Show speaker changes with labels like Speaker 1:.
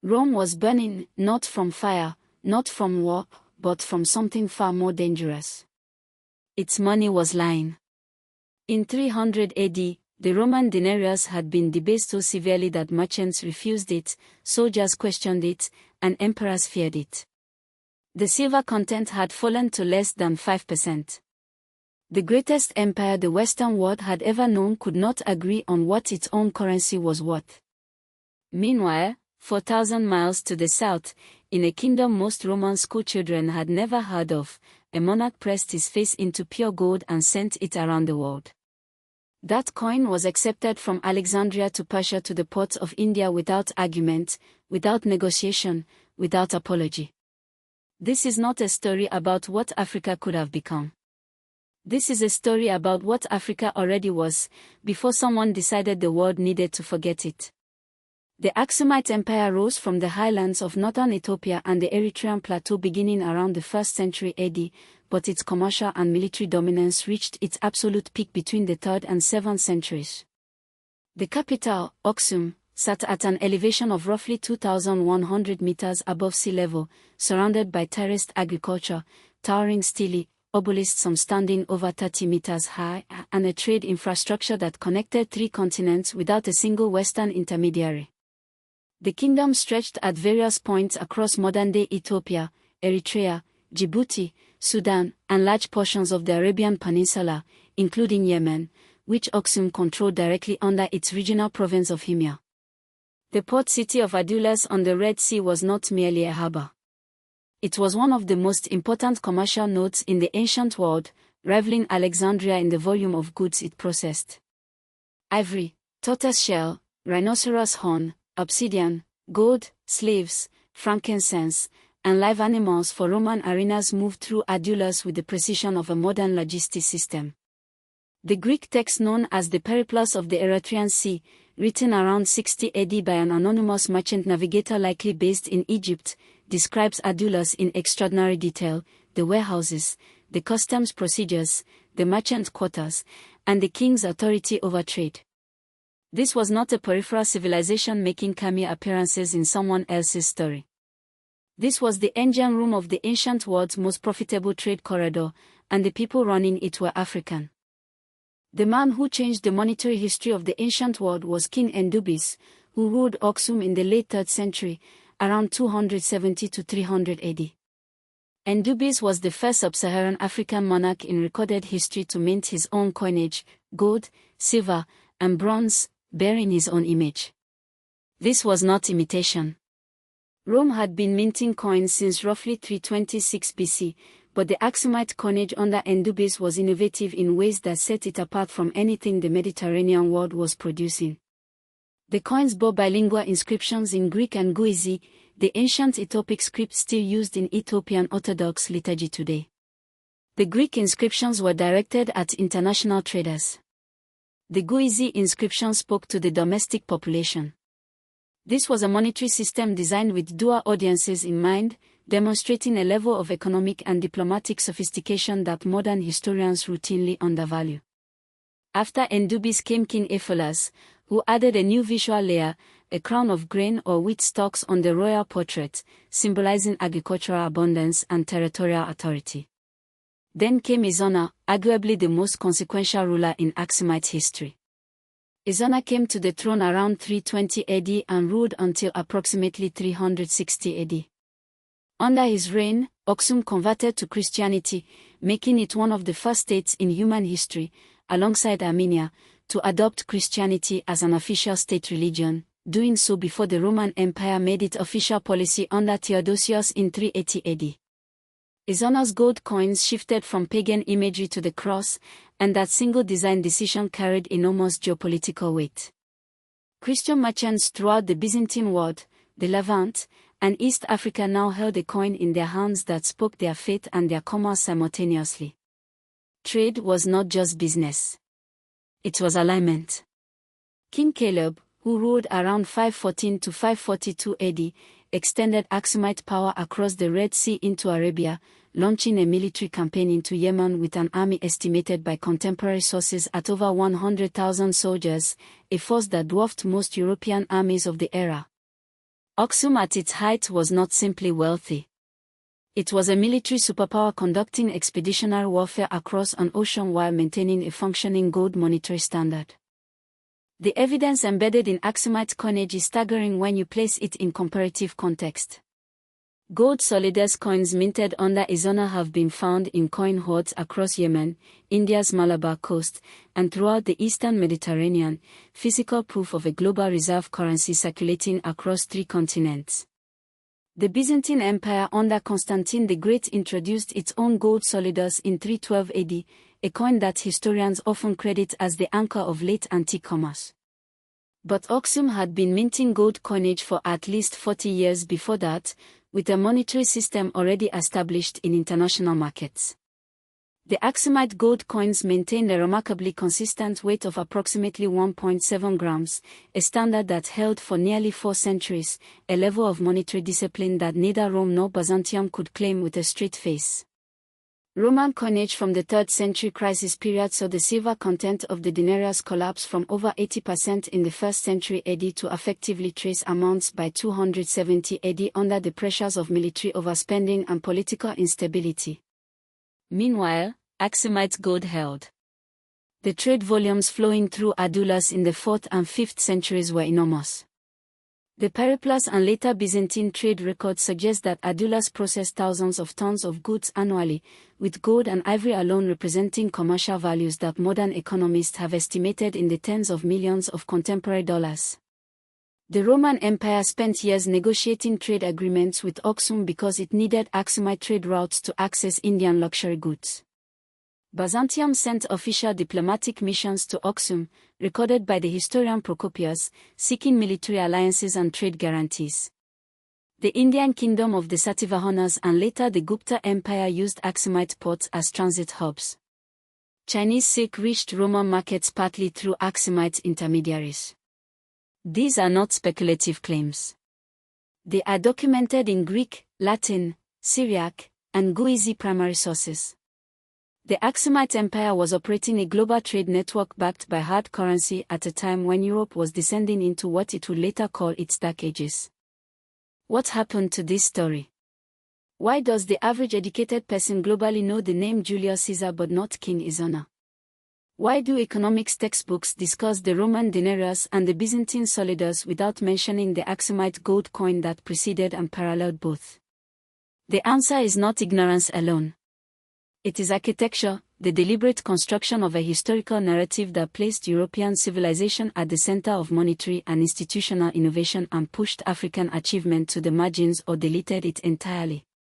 Speaker 1: Rome was burning, not from fire, not from war, but from something far more dangerous. Its money was lying. In 300 AD, the Roman denarius had been debased so severely that merchants refused it, soldiers questioned it, and emperors feared it. The silver content had fallen to less than 5%. The greatest empire the Western world had ever known could not agree on what its own currency was worth. Meanwhile, 4,000 miles to the south, in a kingdom most Roman schoolchildren had never heard of, a monarch pressed his face into pure gold and sent it around the world. That coin was accepted from Alexandria to Persia to the ports of India without argument, without negotiation, without apology. This is not a story about what Africa could have become. This is a story about what Africa already was, before someone decided the world needed to forget it. The Aksumite Empire rose from the highlands of northern Ethiopia and the Eritrean plateau beginning around the 1st century AD, but its commercial and military dominance reached its absolute peak between the 3rd and 7th centuries. The capital, Aksum, sat at an elevation of roughly 2,100 meters above sea level, surrounded by terraced agriculture, towering stelae, obelisks some standing over 30 meters high, and a trade infrastructure that connected 3 continents without a single Western intermediary. The kingdom stretched at various points across modern-day Ethiopia, Eritrea, Djibouti, Sudan, and large portions of the Arabian Peninsula, including Yemen, which Aksum controlled directly under its regional province of Himyar. The port city of Adulis on the Red Sea was not merely a harbor. It was one of the most important commercial nodes in the ancient world, rivaling Alexandria in the volume of goods it processed. Ivory, tortoiseshell, rhinoceros horn, obsidian, gold, slaves, frankincense, and live animals for Roman arenas moved through Adulis with the precision of a modern logistics system. The Greek text known as the Periplus of the Erythraean Sea, written around 60 AD by an anonymous merchant navigator likely based in Egypt, describes Adulis in extraordinary detail: the warehouses, the customs procedures, the merchant quarters, and the king's authority over trade. This was not a peripheral civilization making cameo appearances in someone else's story. This was the engine room of the ancient world's most profitable trade corridor, and the people running it were African. The man who changed the monetary history of the ancient world was King Endubis, who ruled Aksum in the late 3rd century, around 270 to 300 AD. Endubis was the first sub-Saharan African monarch in recorded history to mint his own coinage, gold, silver, and bronze, bearing his own image. This was not imitation. Rome had been minting coins since roughly 326 BC, but the Aksumite coinage under Endubis was innovative in ways that set it apart from anything the Mediterranean world was producing. The coins bore bilingual inscriptions in Greek and Guizi, the ancient Ethiopic script still used in Ethiopian Orthodox liturgy today. The Greek inscriptions were directed at international traders. The Guizi inscription spoke to the domestic population. This was a monetary system designed with dual audiences in mind, demonstrating a level of economic and diplomatic sophistication that modern historians routinely undervalue. After Endubis came King Ephialtes, who added a new visual layer, a crown of grain or wheat stalks on the royal portrait, symbolizing agricultural abundance and territorial authority. Then came Izona, arguably the most consequential ruler in Aksumite history. Izona came to the throne around 320 AD and ruled until approximately 360 AD. Under his reign, Aksum converted to Christianity, making it one of the first states in human history, alongside Armenia, to adopt Christianity as an official state religion, doing so before the Roman Empire made it official policy under Theodosius in 380 AD. Izona's gold coins shifted from pagan imagery to the cross, and that single design decision carried enormous geopolitical weight. Christian merchants throughout the Byzantine world, the Levant, and East Africa now held a coin in their hands that spoke their faith and their commerce simultaneously. Trade was not just business. It was alignment. King Caleb, who ruled around 514 to 542 AD, extended Aksumite power across the Red Sea into Arabia, launching a military campaign into Yemen with an army estimated by contemporary sources at over 100,000 soldiers, a force that dwarfed most European armies of the era. Aksum at its height was not simply wealthy. It was a military superpower conducting expeditionary warfare across an ocean while maintaining a functioning gold monetary standard. The evidence embedded in Aksumite coinage is staggering when you place it in comparative context. Gold solidus coins minted under Izona have been found in coin hoards across Yemen, India's Malabar coast, and throughout the eastern Mediterranean, physical proof of a global reserve currency circulating across 3 continents. The Byzantine Empire under Constantine the Great introduced its own gold solidus in 312 AD, a coin that historians often credit as the anchor of late antique commerce. But Aksum had been minting gold coinage for at least 40 years before that, with a monetary system already established in international markets. The Aksumite gold coins maintained a remarkably consistent weight of approximately 1.7 grams, a standard that held for nearly 4 centuries, a level of monetary discipline that neither Rome nor Byzantium could claim with a straight face. Roman coinage from the 3rd century crisis period saw the silver content of the denarius collapse from over 80% in the 1st century AD to effectively trace amounts by 270 AD under the pressures of military overspending and political instability. Meanwhile, Aksumite gold held. The trade volumes flowing through Adulis in the 4th and 5th centuries were enormous. The Periplus and later Byzantine trade records suggest that Adulis processed thousands of tons of goods annually, with gold and ivory alone representing commercial values that modern economists have estimated in the tens of millions of contemporary dollars. The Roman Empire spent years negotiating trade agreements with Aksum because it needed Aksumite trade routes to access Indian luxury goods. Byzantium sent official diplomatic missions to Aksum, recorded by the historian Procopius, seeking military alliances and trade guarantees. The Indian kingdom of the Satavahanas and later the Gupta Empire used Aksumite ports as transit hubs. Chinese silk reached Roman markets partly through Aksumite intermediaries. These are not speculative claims. They are documented in Greek, Latin, Syriac, and Guizi primary sources. The Aksumite Empire was operating a global trade network backed by hard currency at a time when Europe was descending into what it would later call its Dark Ages. What happened to this story? Why does the average educated person globally know the name Julius Caesar but not King Izona? Why do economics textbooks discuss the Roman denarius and the Byzantine solidus without mentioning the Aksumite gold coin that preceded and paralleled both? The answer is not ignorance alone. It is architecture, the deliberate construction of a historical narrative that placed European civilization at the center of monetary and institutional innovation and pushed African achievement to the margins or deleted it entirely.